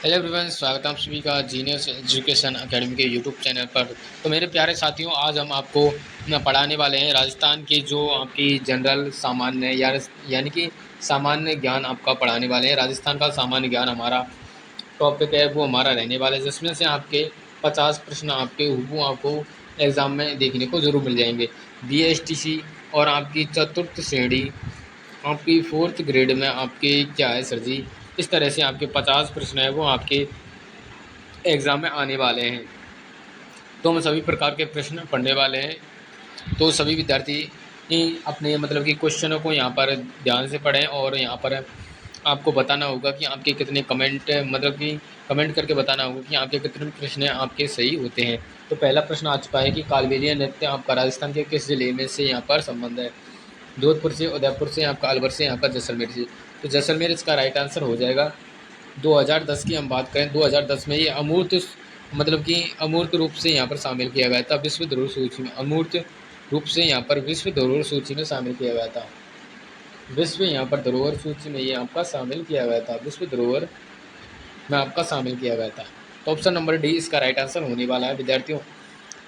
Hello everyone, स्वागत है आप सभी का जीनियस एजुकेशन एकेडमी के यूट्यूब चैनल पर। तो मेरे प्यारे साथियों, आज हम आपको पढ़ाने वाले हैं राजस्थान की जो आपकी जनरल सामान्य यानी कि सामान्य ज्ञान आपका पढ़ाने वाले हैं। राजस्थान का सामान्य ज्ञान हमारा टॉपिक है, वो हमारा रहने वाला है, जिसमें से आपके 50 प्रश्न आपके हूबहू आपको एग्ज़ाम में देखने को ज़रूर मिल जाएंगे। BSTC और आपकी चतुर्थ श्रेणी, आपकी फोर्थ ग्रेड में आपके क्या है सर जी, इस तरह से आपके 50 प्रश्न है वो आपके एग्ज़ाम में आने वाले हैं। तो हम सभी प्रकार के प्रश्न पढ़ने वाले हैं। तो सभी विद्यार्थी अपने मतलब कि क्वेश्चनों को यहाँ पर ध्यान से पढ़ें, और यहाँ पर आपको बताना होगा कि आपके कितने कमेंट मतलब कि कमेंट करके बताना होगा कि आपके कितने प्रश्न आपके सही होते हैं। तो पहला प्रश्न आ चुका है कि कालबेलिया नृत्य आपका राजस्थान के किस जिले में से यहाँ पर संबंध है। जोधपुर से, उदयपुर से, आपका अलवर से, यहाँ पर जैसलमेर से। तो जैसलमेर इसका राइट आंसर हो जाएगा। 2010 की हम बात करें, 2010 में ये अमूर्त मतलब कि अमूर्त रूप से यहाँ पर शामिल किया गया था विश्व धरोहर सूची में। अमूर्त रूप से यहाँ पर विश्व धरोहर सूची में शामिल किया गया था। विश्व यहाँ पर धरोहर सूची में ये आपका शामिल किया गया था, विश्व धरोहर में आपका शामिल किया गया था। तो ऑप्शन नंबर डी इसका राइट आंसर होने वाला है विद्यार्थियों।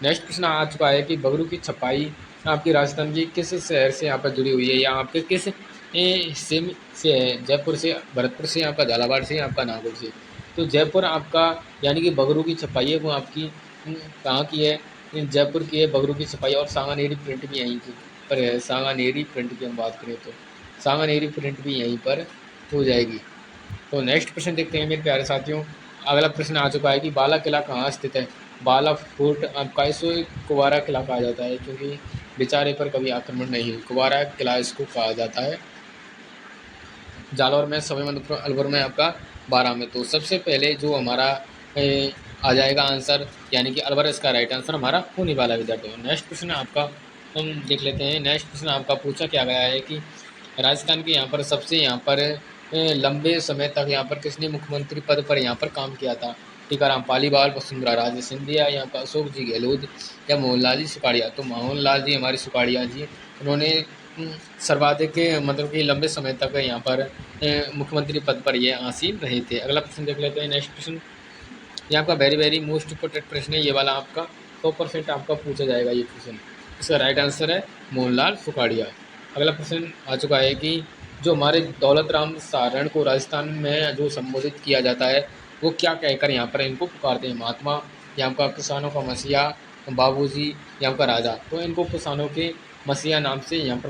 नेक्स्ट प्रश्न आ चुका है कि बगरू की छपाई आपकी राजस्थान की किस शहर से यहाँ पर जुड़ी हुई है, या आपके किस हिस्से से है। जयपुर से, भरतपुर से, आपका झालावाड़ से, आपका नागौर से। तो जयपुर आपका यानी कि बगरू की छपाई है वो आपकी कहाँ की है, जयपुर की है बगरू की छपाई। और सांगानेरी प्रिंट भी यहीं की पर है। सांगानेरी प्रिंट की हम बात करें तो सांगानेरी प्रिंट भी यहीं पर हो जाएगी। तो नेक्स्ट प्रश्न देखते हैं मेरे प्यारे साथियों। अगला प्रश्न आ चुका है कि बाला किला कहाँ स्थित है। बाला फोर्ट आपका इसको कुवारा किला कहा जाता है, क्योंकि बेचारे पर कभी आक्रमण नहीं हुई। कुवारा किला इसको कहा जाता है। जालौर में, सवाईमाधोपुर, अलवर में, आपका 12 में। तो सबसे पहले जो हमारा आ जाएगा आंसर, यानी कि अलवर इसका राइट आंसर हमारा होने वाला है विद्यार्थियों। नेक्स्ट प्रश्न आपका हम देख लेते हैं। नेक्स्ट प्रश्न आपका पूछा क्या गया है कि राजस्थान के यहाँ पर सबसे यहाँ पर लंबे समय तक यहाँ पर किसने मुख्यमंत्री पद पर यहाँ पर काम किया था। टीकाराम पालीवाल, वसुंधरा राजे सिंधिया, यहाँ पर अशोक जी गहलोत, या मोहनलाल जी सुखाड़िया। तो मोहनलाल जी हमारे सुखाड़िया जी, उन्होंने सर्वाधिक मतलब कि लंबे समय तक यहाँ पर मुख्यमंत्री पद पर ये आसीन रहे थे। अगला प्रश्न देख लेते हैं। नेक्स्ट प्रश्न ये आपका वेरी वेरी मोस्ट इम्पोर्टेंट प्रश्न है, ये वाला आपका 100% आपका पूछा जाएगा ये क्वेश्चन। इसका राइट आंसर है मोहनलाल सुखाड़िया। अगला प्रश्न आ चुका है कि जो हमारे दौलत राम सारण को राजस्थान में जो संबोधित किया जाता है वो क्या कहकर यहाँ पर इनको पुकारते हैं। महात्मा, या आपका किसानों का मसीहा, बाबूजी, या आपका राजा। तो इनको किसानों के मसीहा नाम से यहाँ पर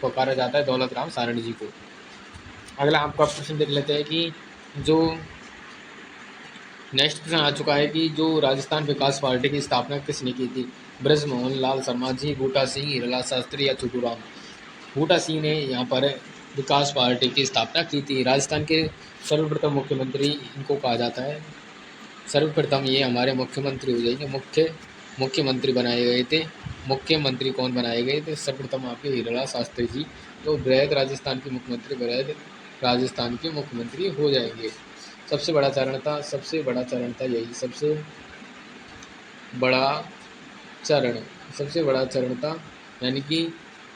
पुकारा जाता है दौलत राम सारण जी को। अगला आपका प्रश्न देख लेते हैं कि जो नेक्स्ट प्रश्न आ चुका है कि जो राजस्थान विकास पार्टी की स्थापना किसने की थी। ब्रजमोहन लाल शर्मा जी, बूटा सिंह, हीरालाल शास्त्री, या छोटूराम। बूटा सिंह ने यहाँ पर विकास पार्टी की स्थापना की थी। राजस्थान के सर्वप्रथम मुख्यमंत्री इनको कहा जाता है। सर्वप्रथम ये हमारे मुख्यमंत्री हो जाएंगे, मुख्यमंत्री बनाए गए थे। मुख्यमंत्री कौन बनाए गए थे सर्वप्रथम, आपके हीरालाल शास्त्री जी। तो वृहद राजस्थान के मुख्यमंत्री, वृहद राजस्थान के मुख्यमंत्री हो जाएंगे। सबसे बड़ा चरण था, सबसे बड़ा चरण था यही, बड़ा चरण सबसे बड़ा चरण था, यानी कि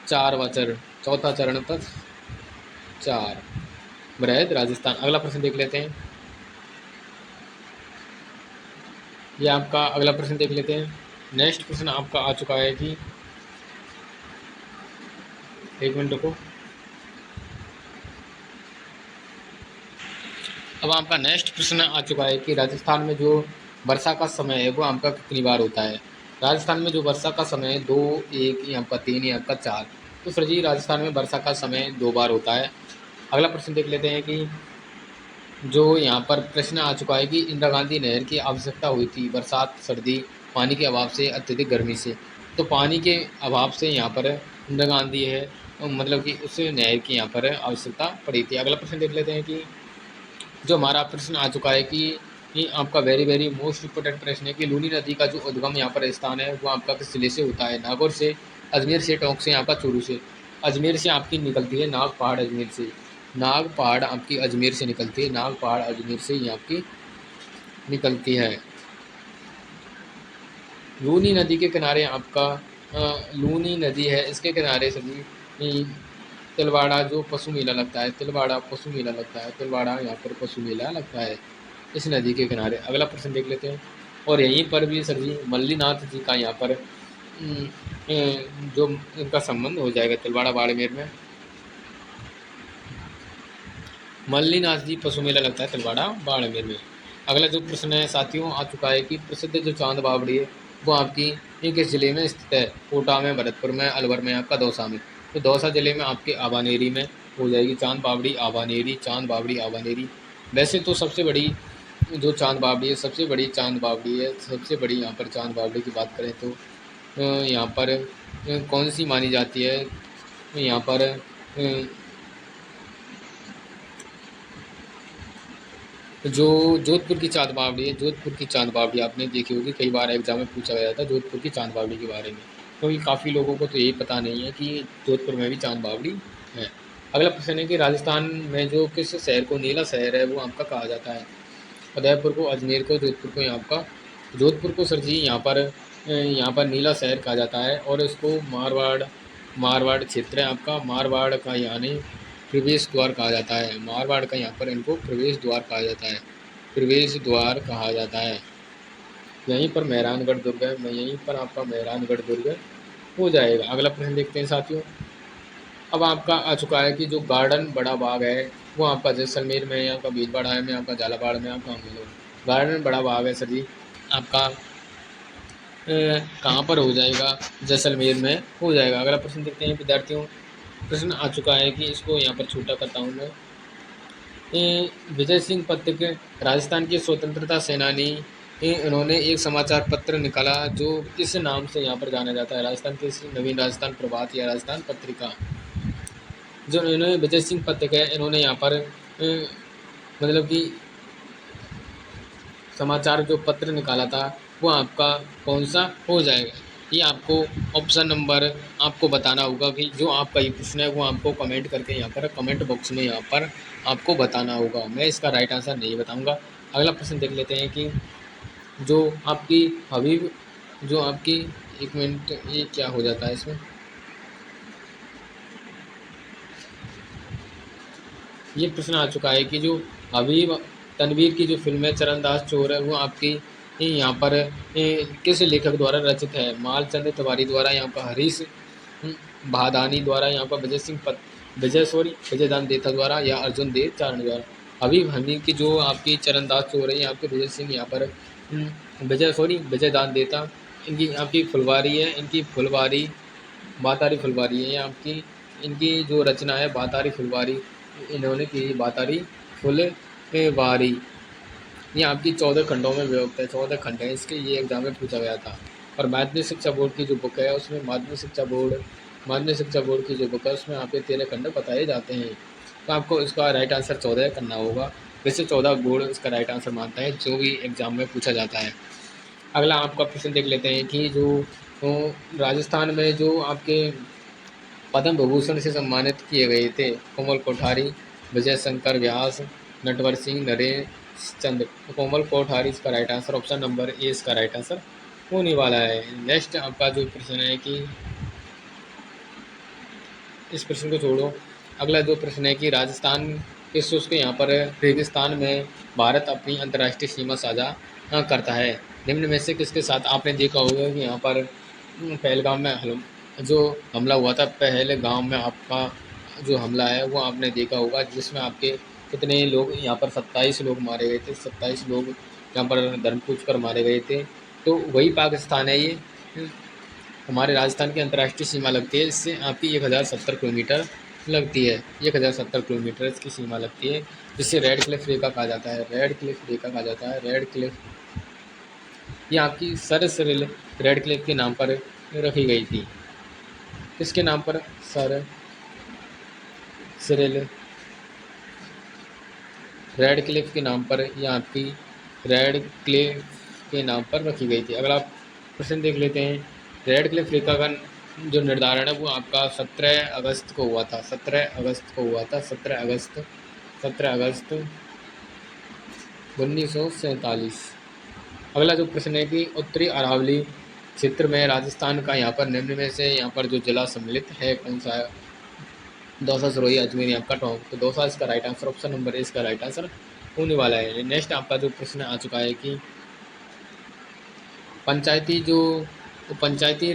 4वां चरण, चौथा चरण था 4, वृहद राजस्थान। अगला प्रश्न देख लेते हैं। ये आपका अगला प्रश्न देख लेते हैं। नेक्स्ट प्रश्न आपका आ चुका है कि एक मिनट रुको। अब आपका नेक्स्ट प्रश्न आ चुका है कि राजस्थान में जो वर्षा का समय है वो आपका कितनी बार होता है। राजस्थान में जो वर्षा का समय है 2, 1, या आपका 3, या आपका 4। तो सर जी राजस्थान में वर्षा का समय 2 बार होता है। अगला प्रश्न देख लेते हैं कि जो यहाँ पर प्रश्न आ चुका है कि इंदिरा गांधी नहर की आवश्यकता हुई थी बरसात, सर्दी, पानी के अभाव से, अत्यधिक गर्मी से। तो पानी के अभाव से यहाँ पर इंदिरा गांधी है मतलब कि उस नहर की यहाँ पर आवश्यकता पड़ी थी। अगला प्रश्न देख लेते हैं कि जो हमारा प्रश्न आ चुका है कि ये आपका वेरी वेरी मोस्ट इम्पोर्टेंट प्रश्न है कि लूनी नदी का जो उद्गम यहाँ पर स्थान है वो आपका किस जिले से होता है। नागौर से, अजमेर से, टोंक से, यहाँ का चूरू से। अजमेर से आपकी निकलती है नाग पहाड़, अजमेर से। नाग पहाड़ आपकी अजमेर से निकलती है, नाग पहाड़ अजमेर से ही आपकी निकलती है। लूनी नदी के किनारे आपका लूनी नदी है, इसके किनारे सभी तिलवाड़ा जो पशु मेला लगता है, तिलवाड़ा पशु मेला लगता है, तिलवाड़ा यहाँ पर पशु मेला लगता है। इस नदी के किनारे। अगला प्रश्न देख लेते हैं। और यहीं पर भी सर जी मल्लीनाथ जी का यहाँ पर जो इनका संबंध हो जाएगा तिलवाड़ा बाड़मेर में। मल्लीनाथ जी पशु मेला लगता है तिलवाड़ा बाड़मेर में। अगला जो प्रश्न है साथियों आ चुका है कि प्रसिद्ध जो चांद बावड़ी है वो आपकी किस जिले में स्थित है? कोटा में, भरतपुर में, अलवर में, आपका दौसा में। तो दौसा जिले में आपके आबानेरी में हो जाएगी चांद बावड़ी आबानेरी, चांद बावड़ी आबानेरी। वैसे तो सबसे बड़ी जो चांद बावड़ी है, सबसे बड़ी चांद बावड़ी है, सबसे बड़ी यहाँ पर चांद बावड़ी की बात करें तो यहाँ पर कौन सी मानी जाती है? यहाँ पर जो जोधपुर की चांद बावड़ी है, जोधपुर की चांद बावड़ी आपने देखी होगी, कई बार एग्जाम में पूछा गया था जोधपुर की चांद बावड़ी के बारे में। क्योंकि काफ़ी लोगों को तो यही पता नहीं है कि जोधपुर में भी चांद बावड़ी है। अगला प्रश्न है कि राजस्थान में जो किस शहर को नीला शहर है वो आपका कहा जाता है? उदयपुर को, अजमेर को, जोधपुर को, यहाँ आपका जोधपुर को सर जी यहाँ पर नीला शहर कहा जाता है। और इसको मारवाड़ क्षेत्र है आपका, मारवाड़ का यानी प्रवेश द्वार कहा जाता है। मारवाड़ का यहाँ पर इनको प्रवेश द्वार कहा जाता है, प्रवेश द्वार कहा जाता है। यहीं पर मेहरानगढ़ दुर्ग है, मैं यहीं पर आपका मेहरानगढ़ दुर्ग हो जाएगा। अगला प्रश्न देखते हैं साथियों। अब आपका आ चुका है कि जो गार्डन बड़ा बाग है वो आपका जैसलमेर में, आपका भीलवाड़ा में, आपका झालावाड़ में, आपका अमलोह। गार्डन बड़ा बाग है सर जी आपका कहाँ पर हो जाएगा? जैसलमेर में हो जाएगा। अगला प्रश्न देखते हैं विद्यार्थियों। प्रश्न आ चुका है कि इसको यहाँ पर छोटा करता हूँ मैं। विजय सिंह पत्र राजस्थान के स्वतंत्रता सेनानी, इन्होंने एक समाचार पत्र निकाला जो किस नाम से यहाँ पर जाना जाता है? राजस्थान के नवीन राजस्थान प्रभात या राजस्थान पत्रिका। जो इन्होंने विजय सिंह पत्र है, इन्होंने यहाँ पर मतलब कि समाचार जो पत्र निकाला था वो आपका कौन सा हो जाएगा? ये आपको ऑप्शन नंबर आपको बताना होगा कि जो आपका ये प्रश्न है वो आपको कमेंट करके यहाँ पर कमेंट बॉक्स में यहाँ पर आपको बताना होगा। मैं इसका राइट आंसर नहीं बताऊंगा। अगला प्रश्न देख लेते हैं कि जो आपकी हबीब जो आपकी एक मिनट, ये क्या हो जाता है इसमें? ये प्रश्न आ चुका है कि जो हबीब तनवीर की जो फिल्म है चरणदास चोर है वो आपकी यहाँ पर किस लेखक द्वारा रचित है? मालचंद तिवारी द्वारा, यहाँ पर हरीश भादानी द्वारा, यहाँ पर विजयदान देथा द्वारा, या अर्जुन देव चारण द्वारा। हबीब हमीद की जो आपकी चरणदास चोर है यहाँ पे विजय सिंह, यहाँ पर विजयदान देता, इनकी आपकी फुलवारी है, इनकी फुलवारी बातारी फुलवारी है आपकी, इनकी जो रचना है बातारी फुलवारी इन्होंने की, बातारी फुलवारी। ये आपकी 14 खंडों में विभक्त है, 14 खंड है इसके, ये एग्जाम में पूछा गया था। और माध्यमिक शिक्षा बोर्ड की जो बुक है उसमें माध्यमिक शिक्षा बोर्ड की जो बुक है उसमें आपके 13 खंड बताए जाते हैं। तो आपको इसका राइट आंसर 14 करना होगा। वैसे 14 बोर्ड इसका राइट आंसर मानता है जो भी एग्जाम में पूछा जाता है। अगला आपका प्रश्न देख लेते हैं कि जो राजस्थान में जो आपके पद्म विभूषण से सम्मानित किए गए थे, कोमल कोठारी, विजय शंकर व्यास, नटवर सिंह, नरेश चंद्र। तो कोमल कोठारी इसका right answer, option number A इसका राइट आंसर होने वाला है। नेक्स्ट आपका जो प्रश्न है कि इस प्रश्न को छोड़ो। अगला जो प्रश्न है कि राजस्थान के शुष्क यहाँ पर रेगिस्तान में भारत अपनी अंतर्राष्ट्रीय सीमा साझा करता है? निम्न में से किसके साथ? आपने देखा होगा कि यहाँ पर पहलगाम में जो हमला हुआ था, पहलगाम में आपका जो हमला है वो आपने देखा होगा, जिसमें आपके कितने लोग यहाँ पर 27 लोग मारे गए थे, 27 लोग यहाँ पर धर्म पूछ कर मारे गए थे। तो वही पाकिस्तान है ये, हमारे राजस्थान की अंतर्राष्ट्रीय सीमा लगती है, इससे आपकी 1070 किलोमीटर लगती है, 1070 किलोमीटर इसकी सीमा लगती है, जिससे रेड क्लिफ रेखा कहा जाता है, रेड क्लिफ रेखा कहा जाता है, रेड क्लिफ। ये आपकी सर सिरिल रेड क्लिफ के नाम पर रखी गई थी। किसके नाम पर? सर सिरिल रेड क्लिफ के नाम पर, यह आपकी रेड क्लिफ के नाम पर रखी गई थी। अगला प्रश्न देख लेते हैं। रेड क्लिफ रेखा का जो निर्धारण है वो आपका 17 अगस्त को हुआ था, 17 अगस्त को हुआ था, 17 अगस्त 1947। अगला जो प्रश्न है कि उत्तरी अरावली क्षेत्र में राजस्थान का यहाँ पर निम्न में से यहाँ पर जो जिला सम्मिलित है कौन सा है? दौसा, सिरोही, अजमेर, आपका टोंक। तो दौसा इसका right answer, option number A इसका राइट आंसर होने वाला है। नेक्स्ट आपका जो प्रश्न आ चुका है कि पंचायती जो पंचायती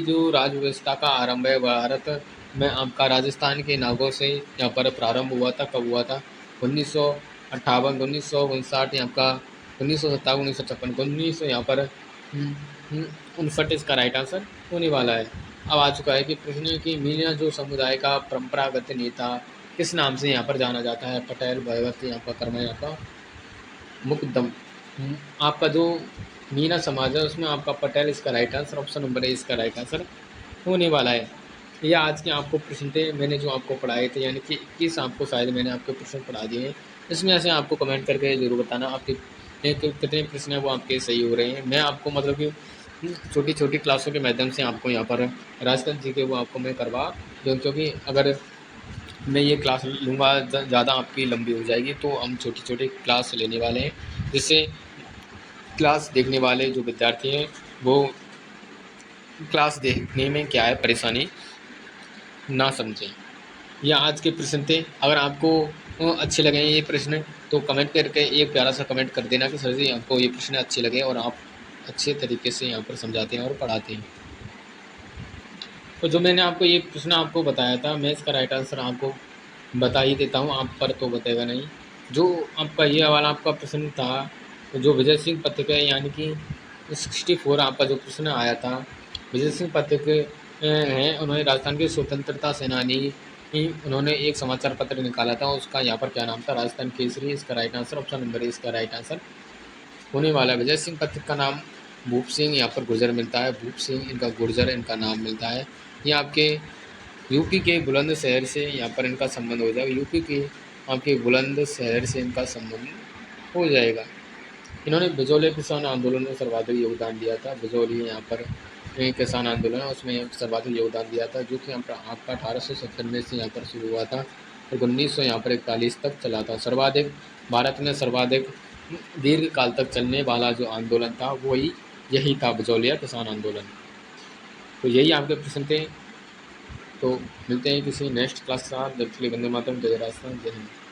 जो राज व्यवस्था का आरंभ है भारत में आपका राजस्थान के नागौर से यहाँ पर प्रारंभ हुआ था। कब हुआ था? 1958, 1959, यहाँ का 1957, 1956, 1900 यहाँ पर 59 इसका राइट आंसर होने वाला है। अब आ चुका है कि प्रश्न की मीना जो समुदाय का परंपरागत नेता किस नाम से यहाँ पर जाना जाता है? पटेल, भगत, यहाँ का कर्मा, यहाँ का मुकदम। आपका जो मीना समाज है उसमें आपका पटेल इसका right answer, option number A इसका राइट आंसर होने वाला है। ये आज के आपको प्रश्न थे मैंने जो आपको पढ़ाए थे, यानी कि 21 आपको शायद मैंने आपके प्रश्न पढ़ा दिए हैं। इसमें से आपको कमेंट करके ज़रूर बताना आपके कितने प्रश्न हैं वो आपके सही हो रहे हैं। मैं आपको मतलब कि छोटी छोटी क्लासों के माध्यम से आपको यहाँ पर राजस्थान जी के वो आपको मैं करवा दूँ, क्योंकि अगर मैं ये क्लास लूँगा ज़्यादा आपकी लंबी हो जाएगी, तो हम छोटी छोटी क्लास लेने वाले हैं, जिससे क्लास देखने वाले जो विद्यार्थी हैं वो क्लास देखने में क्या है परेशानी ना समझें। ये आज के प्रश्न थे। अगर आपको अच्छे लगे ये प्रश्न तो कमेंट करके एक प्यारा सा कमेंट कर देना कि सर जी आपको ये प्रश्न अच्छे लगे और आप अच्छे तरीके से यहाँ पर समझाते हैं और पढ़ाते हैं। तो जो मैंने आपको ये प्रश्न आपको बताया था, मैं इसका राइट आंसर आपको बता ही देता हूँ, आप पर तो बताएगा नहीं। जो आपका ये वाला आपका प्रश्न था, जो विजय सिंह पत्रिका यानी कि 64 आपका जो प्रश्न आया था, विजय सिंह पत्रिका हैं, उन्होंने राजस्थान के स्वतंत्रता सेनानी उन्होंने एक समाचार पत्र निकाला था, उसका यहाँ पर क्या नाम था? राजस्थान केसरी इसका right answer, option number A इसका राइट आंसर होने वाला है। विजय सिंह पत्रिका का नाम भूप सिंह यहाँ पर गुर्जर मिलता है, भूप सिंह इनका गुर्जर इनका नाम मिलता है। ये आपके यूपी के बुलंदशहर से यहाँ पर इनका संबंध हो जाएगा, यूपी के आपके बुलंदशहर से इनका संबंध हो जाएगा। इन्होंने बिजौली किसान आंदोलन में सर्वाधिक योगदान दिया था। बिजौली यहाँ पर किसान आंदोलन है उसमें सर्वाधिक योगदान दिया था, जो कि यहाँ पर आपका 1870 में से यहाँ पर शुरू हुआ था और 1900 यहाँ पर 41 तक चला था। सर्वाधिक भारत में सर्वाधिक दीर्घ काल तक चलने वाला जो आंदोलन था वही यही था, बिजौलिया किसान आंदोलन। तो यही आपके प्रश्न थे। तो मिलते हैं किसी नेक्स्ट क्लास के साथ। जब तक के लिए वंदे मातरम, जय राजस्थान, जय हिंद।